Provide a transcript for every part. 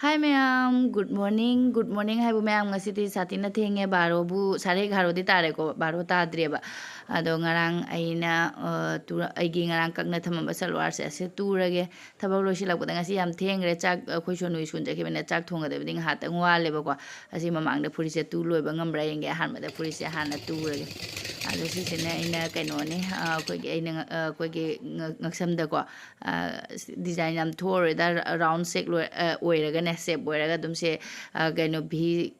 Hi ma'am, good morning. Hai bu ma'am ngasi ti sati na thenge baro bu sare garo di tare ko baro ta adre ba. Ado ngarang aina tu aigi ngarang kak na thama ba salwar se ase tu rage thabak lo silak ba ngasi yam thengre chak khoi sonu isun ja kibena chak thonga de ding hat ngwa le ba ko asi mamang de puri se tu loi ba ngam ra yenge han ma de puri se han na tu rage. Ado si se na ina kaino ne khoi ge ina khoi ge ngaksam da ko design am thore da round shape lo oiraga ne shape oiraga dum se kaino v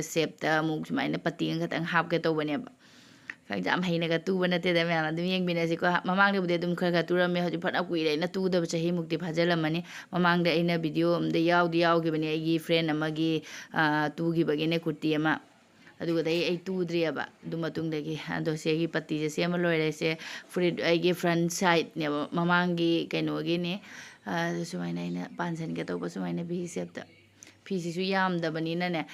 shape ta muk sumaina pati ang katang hap ke to bane ba jam haina ga tu bana te da me adum yeng bina si ko mamang de bude dum khara tu ra me hoji phat akui re na tu da chahi mukti phajala mani mamang de ina video am de yaw gi bane ai friend amagi tu gi bagi ne kurti ama aduga dai ai tu dri ba du matung de gi ado se gi pati je se ma loire se fruit ai gi front side ne mamang gi kaino gi ne sumaina ina pansan ke to sumaina bi sep ꯐꯤꯁꯤꯁꯨ ꯌꯥꯝꯗꯕꯅꯤꯅꯅꯦ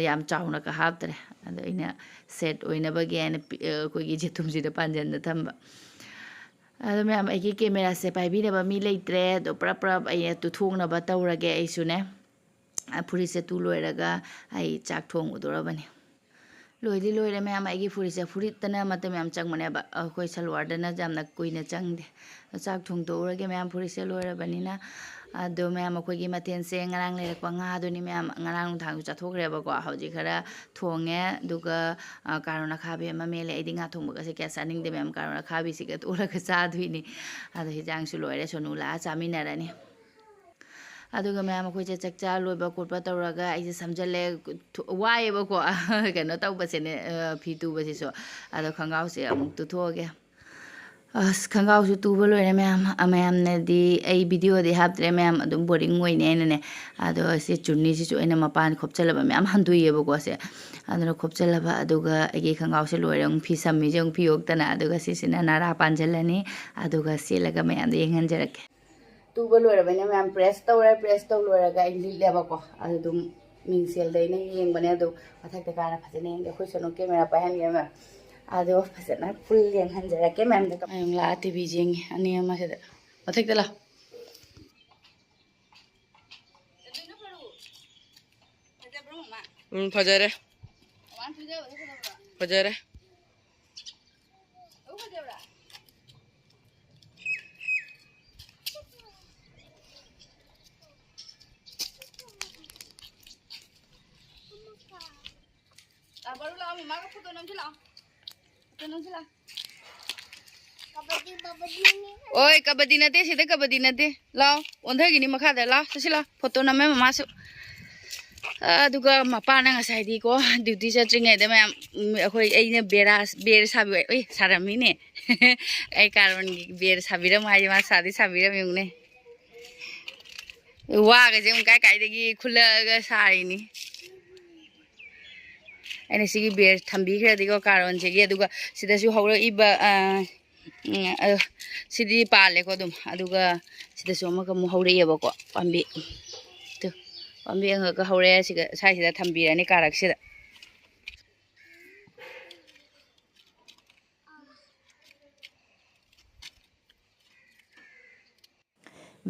ꯌꯥꯝ ꯆꯥꯎꯅ ꯀ ꯍꯥꯞꯇ꯭ꯔꯦ ꯑꯗꯣ ꯑꯩꯅ set ꯑꯣꯏꯅꯕꯒꯤ ꯍꯥꯏꯅ ꯑꯩꯈꯣꯏꯒꯤ ꯖꯦꯊꯨꯝꯁꯤꯗ ꯄꯥꯟꯖꯟꯅ ꯊꯝꯕ ꯑꯗꯣ ꯃꯌꯥꯝ ꯑꯩꯒꯤ ꯀꯦꯃꯦꯔꯥꯁꯦ ꯄꯥꯏꯕꯤꯅꯕ ꯃꯤ ꯂꯩꯇ꯭ꯔꯦ ꯑꯗꯣ ꯄꯨꯔꯞ ꯑꯩ ꯇꯨꯊꯣꯛꯅꯕ ꯇꯧꯔꯒꯦ ꯑꯩꯁꯨꯅꯦ ꯐꯨꯔꯤꯠꯁꯦ ꯇꯨ ꯂꯣꯏꯔꯒ ꯑꯩ ꯆꯥꯛ ꯊꯣꯡꯉꯨꯗꯣꯔꯕꯅꯤ ꯂꯣꯏꯗꯤ ꯂꯣꯏꯔꯦ ꯃꯌꯥꯝ ꯑꯩꯒꯤ ꯐꯨꯔꯤꯠꯁꯦ ꯐꯨꯔꯤꯠꯇꯅ ꯃꯇꯝ ꯌꯥꯝ ꯆꯪꯕꯅꯦꯕ ꯑꯩꯈꯣꯏ ꯁꯜꯋꯥꯔꯗꯅ ꯌꯥꯝꯅ ꯀꯨꯏꯅ ꯆꯪꯗꯦ ꯆꯥꯛ ꯊꯣꯡꯗꯣꯛꯎꯔꯒꯦ ꯃꯌꯥꯝ ꯐꯨꯔꯤꯠꯁꯦ ꯂꯣꯏꯔꯕꯅꯤꯅ ꯑꯗꯣ ꯃꯌꯥꯝ ꯑꯩꯈꯣꯏꯒꯤ ꯃꯊꯦꯜꯁꯦ ꯉꯔꯥꯡ ꯂꯩꯔꯛꯄ ꯉꯥꯗꯨꯅꯤ ꯃꯌꯥꯝ ꯉꯔꯥꯡ ꯅꯨꯡꯗꯥꯡꯁꯨ ꯆꯥꯊꯣꯛꯈ꯭ꯔꯦꯕꯀꯣ ꯍꯧꯖꯤꯛ ꯈꯔ ꯊꯣꯡꯉꯦ ꯑꯗꯨꯒ ꯀꯥꯔꯣꯟ ꯑꯈꯥꯕꯤ ꯑꯃ ꯃꯦꯜꯂꯦ ꯑꯩꯗꯤ ꯉꯥ ꯊꯣꯡꯕꯒꯁꯦ ꯀꯌꯥ ꯆꯥꯅꯤꯡꯗꯦ ꯃꯌꯥꯝ ꯀꯥꯔꯣꯟ ꯑꯈꯥꯕꯤꯁꯤꯒ ꯇꯣꯠꯂꯒ ꯆꯥꯗꯣꯏꯅꯤ ꯑꯗꯣ ꯍꯤꯟꯖꯥꯡꯁꯨ ꯂꯣꯏꯔꯦ ꯁꯣꯅꯨ ꯂꯥꯛꯑ ꯆꯥꯃꯤꯟꯅꯔꯅꯤ ꯑꯗꯨꯒ ꯃꯌꯥꯝ ꯑꯩꯈꯣꯏꯁꯦ ꯆꯥꯛꯆꯥ ꯂꯣꯏꯕ ꯈꯣꯠꯄ ꯇꯧꯔꯒ ꯑꯩꯁꯦ ꯁꯝꯖꯜꯂꯦ ꯋꯥꯏꯑꯦꯕꯀꯣ ꯀꯩꯅꯣ ꯇꯧꯕꯁꯦꯅꯦ ꯐꯤ ꯇꯨꯕꯁꯤꯁꯨ ꯑꯗꯣ ꯈꯣꯡꯒ꯭ꯔꯥꯎꯁꯦ ꯑꯃꯨꯛ ꯇꯨꯊꯣꯛꯑꯒꯦ ꯑꯁ ꯈꯣꯡꯒ꯭ꯔꯥꯎꯁꯨ ꯇꯨꯕ ꯂꯣꯏꯔꯦ ꯃꯌꯥꯝꯅꯗꯤ ꯑꯩ ꯚꯤꯗꯤꯑꯣꯗꯤ ꯍꯥꯞꯇ꯭ꯔꯦ ꯃꯌꯥꯝ ꯑꯗꯨꯝ ꯕꯣꯔꯤꯡ ꯑꯣꯏꯅꯦ ꯑꯩꯅꯅꯦ ꯑꯗꯣ ꯁꯤ ꯆꯨꯟꯅꯤꯁꯤꯁꯨ ꯑꯩꯅ ꯃꯄꯥꯟ ꯈꯣꯞꯆꯜꯂꯕ ꯃꯌꯥꯝ ꯍꯟꯗꯣꯛꯏꯑꯕꯀꯣ ꯁꯦ ꯑꯗꯨꯅ ꯈꯣꯞꯆꯜꯂꯕ ꯑꯗꯨꯒ ꯑꯩꯒꯤ ꯈꯣꯡꯒ꯭ꯔꯥꯎꯁꯦ ꯂꯣꯏꯔꯦ ꯑꯃꯨꯛ ꯐꯤ ꯁꯝꯃꯤꯁꯦ ꯑꯃꯨꯛ ꯐꯤꯌꯣꯛꯇꯅ ꯑꯗꯨꯒ ꯁꯤꯁꯤꯅ ꯅꯥꯔꯥ ꯄꯥꯟꯁꯤꯜꯂꯅꯤ ꯑꯗꯨꯒ ꯁꯦꯠꯂꯒ ꯃꯌꯥꯝꯗ ꯌꯦꯡꯍꯟꯖꯔꯛꯀꯦ ꯇꯨꯕ ꯂꯣꯏꯔꯕꯅꯤꯅ ꯃꯌꯥꯝ ꯄ꯭ꯔꯦꯁ ꯇꯧ ꯂꯣꯏꯔꯒ ꯑꯩ ꯂꯤꯠꯂꯦꯕꯀꯣ ꯑꯗꯨ ꯑꯗꯨꯝ ꯃꯤꯡꯁꯦꯜꯗ ꯑꯩꯅ ꯌꯦꯡꯕꯅꯦ ꯑꯗꯨ ꯃꯊꯛꯇ ꯀꯥꯅ ꯐꯖꯅ ꯌꯦꯡꯒꯦ ꯑꯩꯈꯣꯏ ꯁꯣꯅꯣ ꯀꯦꯃꯦꯔꯥ ꯄꯥꯏꯍꯟꯒꯦ ꯑꯗꯣ ꯐꯖꯅ ꯐꯨꯜ ꯌꯦꯡꯍꯟꯖꯔꯛꯀꯦ ꯃꯌꯥꯝꯗ ꯃꯌꯥꯝ ꯂꯥꯛꯑ ꯇꯤꯚꯤ ꯌꯦꯡꯉꯤ ꯑꯅꯤ ꯑꯃꯁꯤꯗ ꯃꯊꯛꯇ ꯂꯥꯛ ꯐꯖꯔꯦ ꯐꯖꯔꯦ baru lah mama ka foto nam sila oi kabadi nate sida kabadi nate lao ondhagini makhada la sila photo nam mama su aduga mapana ngasai di ko duty chatringai da mayam akhoi aina ber sabi oi sarami ne ai karon ber sabiram hai ma sadi sabiram yungne wa ga jem kai dagi khula ga sari ni ꯑꯩꯅ ꯁꯤꯒꯤ ꯕꯦꯔ ꯊꯝꯕꯤꯈ꯭ꯔꯗꯤꯀꯣ ꯀꯥꯔꯣꯟꯁꯤꯒꯤ ꯑꯗꯨꯒ ꯁꯤꯗꯁꯨ ꯍꯧꯔꯛꯏꯕ ꯁꯤꯗꯤ ꯄꯥꯜꯂꯦꯀꯣ ꯑꯗꯨꯝ ꯑꯗꯨꯒ ꯁꯤꯗꯁꯨ ꯑꯃꯒ ꯑꯃꯨꯛ ꯍꯧꯔꯛꯑꯦꯕꯀꯣ ꯄꯥꯝꯕꯤ ꯄꯥꯝꯕꯤ ꯑꯃꯒ ꯍꯧꯔꯛꯑꯦ ꯁꯤꯒ ꯁꯥꯏꯁꯤꯗ ꯊꯝꯕꯤꯔꯅꯤ ꯀꯥꯔꯛꯁꯤꯗ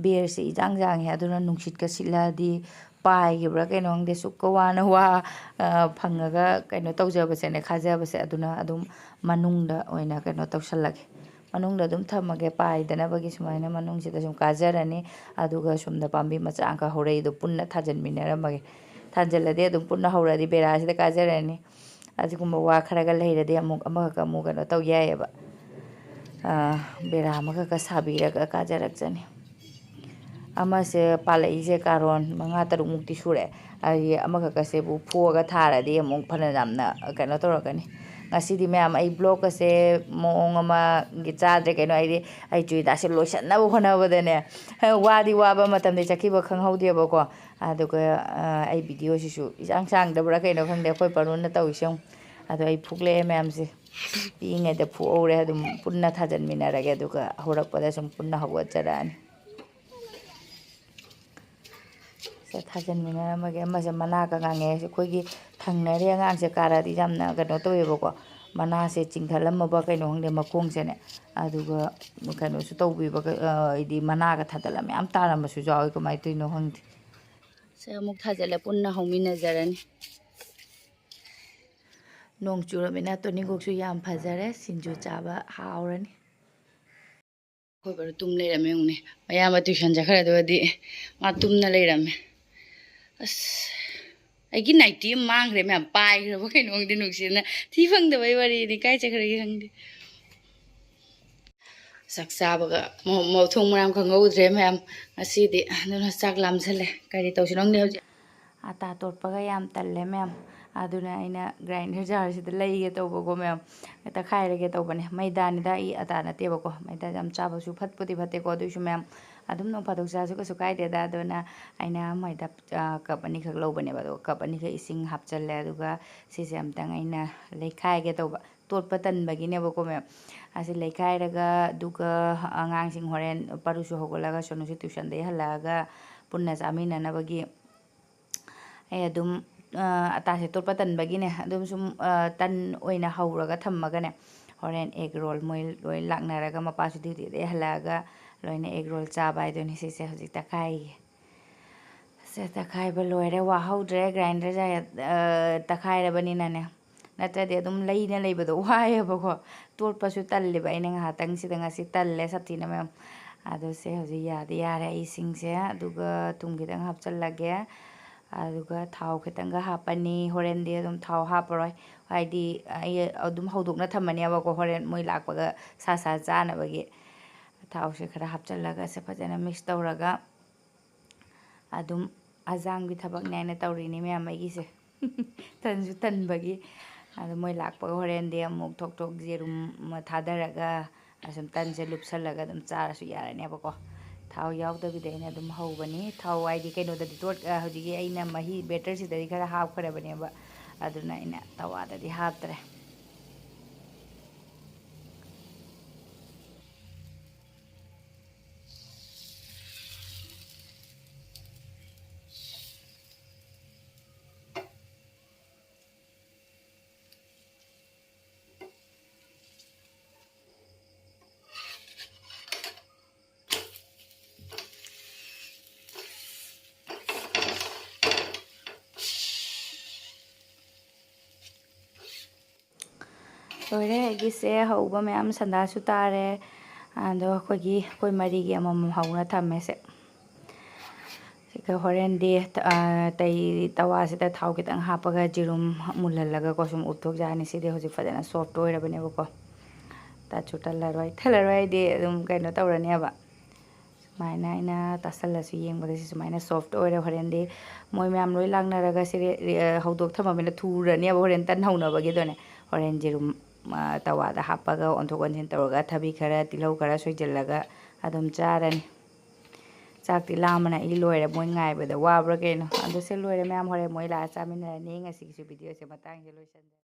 ꯕꯦꯔꯁꯦ ꯏꯖꯥꯡ ꯖꯥꯡꯉꯦ ꯑꯗꯨꯅ ꯅꯨꯡꯁꯤꯠꯀ ꯁꯤꯠꯂꯛꯑꯗꯤ ꯄꯥꯏꯈꯤꯕ꯭ꯔꯥ ꯀꯩꯅꯣ ꯈꯪꯗꯦ ꯁꯨꯛꯀ ꯋꯥꯅ ꯐꯪꯉꯒ ꯀꯩꯅꯣ ꯇꯧꯖꯕꯁꯦꯅꯦ ꯈꯥꯖꯕꯁꯦ ꯑꯗꯨꯅ ꯑꯗꯨꯝ ꯃꯅꯨꯡꯗ ꯑꯣꯏꯅ ꯀꯩꯅꯣ ꯇꯧꯁꯜꯂꯒꯦ ꯃꯅꯨꯡꯗ ꯑꯗꯨꯝ ꯊꯝꯃꯒꯦ ꯄꯥꯏꯗꯅꯕꯒꯤ ꯁꯨꯃꯥꯏꯅ ꯃꯅꯨꯡꯁꯤꯗ ꯁꯨꯝ ꯀꯥꯖꯔꯅꯤ ꯑꯗꯨꯒ ꯁꯣꯝꯗ ꯄꯥꯝꯕꯤ ꯃꯆꯥ ꯑꯃꯒ ꯍꯧꯔꯛꯏꯗꯣ ꯄꯨꯟꯅ ꯊꯥꯖꯟꯃꯤꯟꯅꯔꯝꯃꯒꯦ ꯊꯥꯖꯜꯂꯗꯤ ꯑꯗꯨꯝ ꯄꯨꯟꯅ ꯍꯧꯔꯗꯤ ꯕꯦꯔꯥꯁꯤꯗ ꯀꯥꯖꯔꯅꯤ ꯑꯗꯨꯒꯨꯝꯕ ꯋꯥ ꯈꯔꯒ ꯂꯩꯔꯗꯤ ꯑꯃꯈꯛꯀ ꯑꯃꯨꯛ ꯀꯩꯅꯣ ꯇꯧ ꯌꯥꯏꯑꯕ ꯕꯦꯔꯥ ꯑꯃꯈꯛꯀ ꯁꯥꯕꯤꯔꯒ ꯀꯥꯖꯔꯛꯆꯅꯤ ꯑꯃꯁꯦ ꯄꯥꯜꯂꯛꯏꯁꯦ ꯀꯥꯔꯣꯟ 5-6ꯃꯨꯛꯇꯤ ꯁꯨꯔꯦ ꯑꯩ ꯑꯃꯈꯛꯀꯁꯦꯕꯨ ꯐꯣꯛꯑꯒ ꯊꯥꯔꯗꯤ ꯑꯃꯨꯛ ꯐꯅ ꯌꯥꯝꯅ ꯀꯩꯅꯣ ꯇꯧꯔꯛꯀꯅꯤ ꯉꯁꯤꯗꯤ ꯃꯌꯥꯝ ꯑꯩ ꯕ꯭ꯂꯣꯛꯀꯁꯦ ꯃꯑꯣꯡ ꯑꯃꯒꯤ ꯆꯥꯗ꯭ꯔꯦ ꯀꯩꯅꯣ ꯑꯩ ꯆꯨꯏꯗꯥꯁꯦ ꯂꯣꯏꯁꯟꯅꯕ ꯍꯣꯠꯅꯕꯗꯅꯦ ꯋꯥꯗꯤ ꯋꯥꯕ ꯃꯇꯝꯗꯤ ꯆꯠꯈꯤꯕ ꯈꯪꯍꯧꯗꯦꯕꯀꯣ ꯑꯗꯨꯒ ꯑꯩ ꯚꯤꯗꯤꯑꯣꯁꯤꯁꯨ ꯏꯆꯥꯡ ꯆꯥꯡꯗꯕ꯭ꯔꯥ ꯀꯩꯅꯣ ꯈꯪꯗꯦ ꯑꯩꯈꯣꯏ ꯄꯔꯣꯟꯅ ꯇꯧꯔꯤꯁꯦ ꯑꯃꯨꯛ ꯑꯗꯣ ꯑꯩ ꯐꯨꯛꯂꯛꯑꯦ ꯃꯌꯥꯝꯁꯦ ꯄꯤꯛꯏꯉꯩꯗ ꯐꯨꯛꯍꯧꯔꯦ ꯑꯗꯨꯝ ꯄꯨꯟꯅ ꯊꯥꯖꯟꯃꯤꯟꯅꯔꯒꯦ ꯑꯗꯨꯒ ꯍꯧꯔꯛꯄꯗ ꯁꯨꯝ ꯄꯨꯟꯅ ꯍꯧꯒꯠꯆꯔꯛꯑꯅꯤ ꯁꯦ ꯊꯥꯖꯟꯃꯤꯟꯅꯔꯝꯃꯒꯦ ꯑꯃꯁꯦ ꯃꯅꯥꯒ ꯉꯥꯡꯉꯦ ꯑꯩꯈꯣꯏꯒꯤ ꯊꯪꯅꯔꯤ ꯑꯉꯥꯡꯁꯦ ꯀꯥꯔꯗꯤ ꯌꯥꯝꯅ ꯀꯩꯅꯣ ꯇꯧꯋꯦꯕꯀꯣ ꯃꯅꯥꯁꯦ ꯆꯤꯡꯊꯠꯂꯝꯃꯕ ꯀꯩꯅꯣ ꯈꯪꯗꯦ ꯃꯈꯣꯡꯁꯦꯅꯦ ꯑꯗꯨꯒ ꯀꯩꯅꯣꯁꯨ ꯇꯧꯕꯤꯕ ꯍꯥꯏꯗꯤ ꯃꯅꯥꯒ ꯊꯥꯗꯠꯂ ꯃꯌꯥꯝ ꯇꯥꯔꯝꯕꯁꯨ ꯌꯥꯎꯋꯤ ꯀꯃꯥꯏꯅ ꯇꯧꯔꯤꯅꯣ ꯈꯪꯗꯦ ꯁꯦ ꯑꯃꯨꯛ ꯊꯥꯖꯤꯜꯂ ꯄꯨꯟꯅ ꯍꯧꯃꯤꯟꯅꯖꯔꯅꯤ ꯅꯣꯡ ꯆꯨꯔꯃꯤꯅ ꯇꯣꯅꯤꯡꯈꯣꯛꯁꯨ ꯌꯥꯝ ꯐꯖꯔꯦ ꯁꯤꯡꯖꯨ ꯆꯥꯕ ꯍꯥꯎꯔꯅꯤ ꯑꯩꯈꯣꯏ ꯕꯥꯔꯣ ꯇꯨꯝ ꯂꯩꯔꯝꯃꯦ ꯌꯦꯡꯉꯨꯅꯦ ꯃꯌꯥꯝꯕ ꯇ꯭ꯌꯨꯁꯟ ꯆꯠꯈ꯭ꯔꯦ ꯑꯗꯨꯒꯗꯤ ꯃꯥ ꯇꯨꯝꯅ ꯂꯩꯔꯝꯃꯦ ꯑꯁ ꯑꯩꯒꯤ ꯅꯥꯏꯇꯤ ꯑꯃ ꯃꯥꯡꯈ꯭ꯔꯦ ꯃꯌꯥꯝ ꯄꯥꯏꯈ꯭ꯔꯕ ꯀꯩꯅꯣ ꯈꯪꯗꯦ ꯅꯨꯡꯁꯤꯠꯅ ꯊꯤ ꯐꯪꯗꯕꯩ ꯋꯥꯔꯤꯅꯤ ꯀꯥꯏ ꯆꯠꯈ꯭ꯔꯒꯦ ꯈꯪꯗꯦ ꯆꯥꯛ ꯆꯥꯕꯒ ꯃꯊꯣꯡ ꯃꯔꯝ ꯈꯪꯍꯧꯗ꯭ꯔꯦ ꯃꯌꯥꯝ ꯉꯁꯤꯗꯤ ꯑꯗꯨꯅ ꯆꯥꯛ ꯂꯥꯝꯁꯜꯂꯦ ꯀꯔꯤ ꯇꯧꯁꯤꯅꯣ ꯈꯪꯗꯦ ꯍꯧꯖꯤꯛ ꯑꯇꯥ ꯇꯣꯠꯄꯒ ꯌꯥꯝ ꯇꯜꯂꯦ ꯃꯌꯥꯝ ꯑꯗꯨꯅ ꯑꯩꯅ ꯒ꯭ꯔꯥꯏꯟꯗꯔ ꯖꯥꯔꯁꯤꯗ ꯂꯩꯒꯦ ꯇꯧꯕꯀꯣ ꯃꯌꯥꯝ ꯇꯛꯈꯥꯏꯔꯒꯦ ꯇꯧꯕꯅꯦ ꯃꯩꯗꯥꯅꯤꯗ ꯑꯩ ꯑꯇꯥ ꯅꯠꯇꯦꯕꯀꯣ ꯃꯩꯗꯥ ꯌꯥꯝ ꯆꯥꯕꯁꯨ ꯐꯠꯄꯨꯗꯤ ꯐꯠꯇꯦꯀꯣ ꯑꯗꯨꯏꯁꯨ ꯃꯌꯥꯝ ꯑꯗꯨꯝ ꯅꯣꯡ ꯐꯥꯗꯣꯛ ꯆꯥꯁꯨ ꯀꯩꯁꯨ ꯀꯥꯏꯗꯦꯗ ꯑꯗꯨꯅ ꯑꯩꯅ ꯃꯩꯗꯥ ꯀꯞ ꯑꯅꯤꯈꯛ ꯂꯧꯕꯅꯦꯕ ꯑꯗꯨꯒ ꯀꯞ ꯑꯅꯤꯈꯛ ꯏꯁꯤꯡ ꯍꯥꯞꯆꯜꯂꯦ ꯑꯗꯨꯒ ꯁꯤꯁꯦ ꯑꯝꯇꯪ ꯑꯩꯅ ꯂꯩꯈꯥꯏꯒꯦ ꯇꯧꯕ ꯇꯣꯠꯄ ꯇꯟꯕꯒꯤꯅꯦꯕꯀꯣ ꯃꯌꯥꯝ ꯑꯁꯤ ꯂꯩꯈꯥꯏꯔꯒ ꯑꯗꯨꯒ ꯑꯉꯥꯡꯁꯤꯡ ꯍꯣꯔꯦꯟ ꯄꯥꯔꯨꯁꯨ ꯍꯧꯒꯠꯂꯒ ꯁꯣꯅꯨꯁꯨ ꯇ꯭ꯌꯨꯁꯟꯗꯒꯤ ꯍꯜꯂꯛꯑꯒ ꯄꯨꯟꯅ ꯆꯥꯃꯤꯟꯅꯅꯕꯒꯤ ꯑꯩ ꯑꯗꯨꯝ ꯑꯇꯥꯁꯦ ꯇꯣꯠꯄ ꯇꯟꯕꯒꯤꯅꯦ ꯑꯗꯨꯝ ꯁꯨꯝ ꯇꯟ ꯑꯣꯏꯅ ꯍꯧꯔꯒ ꯊꯝꯃꯒꯅꯦ ꯍꯣꯔꯦꯟ ꯑꯦഗ് ꯔꯣꯜ ꯃꯣꯏ ꯂꯣꯏ ꯂꯥꯛꯅꯔꯒ ꯃꯄꯥꯁꯨ ꯗ꯭ꯌꯨꯇꯤꯗꯒꯤ ꯍꯜꯂꯛꯑꯒ ꯂꯣꯏꯅ ꯑꯦഗ് ꯔꯣꯜ ꯆꯥꯕ ꯍꯥꯏꯗꯨꯅꯤ ꯁꯤꯁꯦ ꯍꯧꯖꯤꯛ ꯇꯛꯈꯥꯏꯒꯦ ꯁꯦ ꯇꯛꯈꯥꯏꯕ ꯂꯣꯏꯔꯦ ꯋꯥꯍꯧꯗ꯭ꯔꯦ ꯒ꯭ꯔꯥꯏꯟꯗꯔ ꯇꯛꯈꯥꯏꯔꯕꯅꯤꯅꯅꯦ ꯅꯠꯇ꯭ꯔꯗꯤ ꯑꯗꯨꯝ ꯂꯩꯅ ꯂꯩꯕꯗꯣ ꯋꯥꯏꯑꯦꯕꯀꯣ ꯇꯣꯠꯄꯁꯨ ꯇꯜꯂꯦꯕ ꯑꯩꯅ ꯉꯥꯏꯍꯥꯛꯇꯪꯁꯤꯗ ꯉꯁꯤ ꯇꯜꯂꯦ ꯁꯥꯊꯤꯅ ꯃꯌꯥꯝ ꯑꯗꯨ ꯁꯦ ꯍꯧꯖꯤꯛ ꯌꯥꯗꯤ ꯌꯥꯔꯦ ꯏꯁꯤꯡꯁꯦ ꯑꯗꯨꯒ ꯊꯨꯝ ꯈꯤꯇꯪ ꯍꯥꯞꯆꯜꯂꯒꯦ ꯑꯗꯨꯒ ꯊꯥꯎ ꯈꯤꯇꯪꯒ ꯍꯥꯞꯄꯅꯤ ꯍꯣꯔꯦꯟꯗꯤ ꯑꯗꯨꯝ ꯊꯥꯎ ꯍꯥꯞꯄꯔꯣই ꯍꯥꯏꯗꯤ ꯑꯩ ꯑꯗꯨꯝ ꯍꯧꯗꯣꯛꯅ ꯊꯝꯃꯅꯦꯕꯀꯣ ꯍꯣꯔꯦꯟ ꯃꯣꯏ ꯂꯥꯛꯄꯒ ꯁꯥ ꯆꯥꯅꯕꯒꯤ ꯊꯥꯎꯁꯦ ꯈꯔ ꯍꯥꯞꯆꯜꯂꯒ ꯁꯦ ꯐꯖꯅ ꯃꯤꯛꯁ ꯇꯧꯔꯒ ꯑꯗꯨꯝ ꯑꯖꯥꯡꯒꯤ ꯊꯕꯛꯅꯦ ꯍꯥꯏꯅ ꯇꯧꯔꯤꯅꯤ ꯃꯌꯥꯝ ꯑꯩꯒꯤꯁꯦ ꯇꯟꯁꯨ ꯇꯟꯕꯒꯤ ꯑꯗꯣ ꯃꯣꯏ ꯂꯥꯛꯄꯒ ꯍꯣꯔꯦꯟꯗꯤ ꯑꯃꯨꯛ ꯊꯣꯛ ꯊꯣꯛ ꯌꯦꯔꯨꯝ ꯊꯥꯗꯔꯒ ꯑꯁꯨꯝ ꯇꯟꯁꯦ ꯂꯨꯞꯁꯜꯂꯒ ꯑꯗꯨꯝ ꯆꯥꯔꯁꯨ ꯌꯥꯔꯅꯦꯕꯀꯣ ꯊꯥꯎ ꯌꯥꯎꯗꯕꯤꯗ ꯑꯩꯅ ꯑꯗꯨꯝ ꯍꯧꯕꯅꯤ ꯊꯥꯎ ꯍꯥꯏꯗꯤ ꯀꯩꯅꯣꯗꯗꯤ ꯍꯧꯖꯤꯛꯀꯤ ꯑꯩꯅ ꯃꯍꯤ ꯕꯦꯇꯔꯁꯤꯗꯗꯤ ꯈꯔ ꯍꯥꯞꯈ꯭ꯔꯕꯅꯦꯕ ꯑꯗꯨꯅ ꯑꯩꯅ ꯇꯋꯥꯗꯗꯤ ꯍꯥꯞꯇ꯭ꯔꯦ ꯂꯣꯏꯔꯦ ꯑꯩꯒꯤꯁꯦ ꯍꯧꯕ ꯃꯌꯥꯝ ꯁꯟꯗꯥꯁꯨ ꯇꯥꯔꯦ ꯑꯗꯣ ꯑꯩꯈꯣꯏ ꯃꯔꯤꯒꯤ ꯑꯃꯃꯝ ꯍꯧꯅ ꯊꯝꯃꯦꯁꯦ ꯁꯤꯒ ꯍꯣꯔꯦꯟꯗꯤ ꯇꯋꯥꯁꯤꯗ ꯊꯥꯎ ꯈꯤꯇꯪ ꯍꯥꯞꯄꯒ ꯖꯤꯔꯨꯝ ꯃꯨꯜꯍꯜꯂꯒꯀꯣ ꯁꯨꯝ ꯎꯠꯊꯣꯛꯆꯔꯅꯤ ꯁꯤꯗꯤ ꯍꯧꯖꯤꯛ ꯐꯖꯅ ꯁꯣꯐꯇ ꯑꯣꯏꯔꯕꯅꯦꯕꯀꯣ ꯇꯠꯁꯨ ꯇꯜꯂꯔꯣꯏ ꯍꯥꯏꯗꯤ ꯑꯗꯨꯝ ꯀꯩꯅꯣ ꯇꯧꯔꯅꯦꯕ ꯁꯨꯃꯥꯏꯅ ꯑꯩꯅ ꯇꯥꯁꯜꯂꯁꯨ ꯌꯦꯡꯕꯗ ꯁꯤ ꯁꯨꯃꯥꯏꯅ ꯁꯣꯐꯇ ꯑꯣꯏꯔꯦ ꯍꯣꯔꯦꯟꯗꯤ ꯃꯣꯏ ꯃꯌꯥꯝ ꯂꯣꯏ ꯂꯥꯛꯅꯔꯒ ꯁꯤ ꯍꯧꯗꯣꯛ ꯊꯝꯃꯕꯅꯤꯅ ꯊꯨꯔꯅꯦꯕ ꯍꯣꯔꯦꯟ ꯇꯟ ꯍꯧꯅꯕꯒꯤꯗꯨꯅꯦ ꯍꯣꯔꯦꯟ ꯖꯤꯔꯨꯝ ꯇꯋꯥꯗ ꯍꯥꯞꯄꯒ ꯑꯣꯟꯊꯣꯛ ꯑꯣꯟꯁꯤꯟ ꯇꯧꯔꯒ ꯊꯕꯤ ꯈꯔ ꯇꯤꯜꯍꯧ ꯈꯔ ꯁꯣꯏꯖꯤꯜꯂꯒ ꯑꯗꯨꯝ ꯆꯥꯔꯅꯤ ꯆꯥꯛꯇꯤ ꯂꯥꯝꯕꯅ ꯑꯩ ꯂꯣꯏꯔꯦ ꯃꯣꯏ ꯉꯥꯏꯕꯗ ꯋꯥꯕ꯭ꯔꯥ ꯀꯩꯅꯣ ꯑꯗꯨ ꯁꯤ ꯂꯣꯏꯔꯦ ꯃꯌꯥꯝ ꯍꯣꯔꯦꯟ ꯃꯣꯏ ꯂꯥꯛꯑ ꯆꯥꯃꯤꯟꯅꯔꯅꯤ ꯉꯁꯤꯒꯤꯁꯨ ꯚꯤꯗꯤꯑꯣꯁꯦ ꯃꯇꯥꯡꯁꯦ ꯂꯣꯏꯁꯟꯖꯔꯦ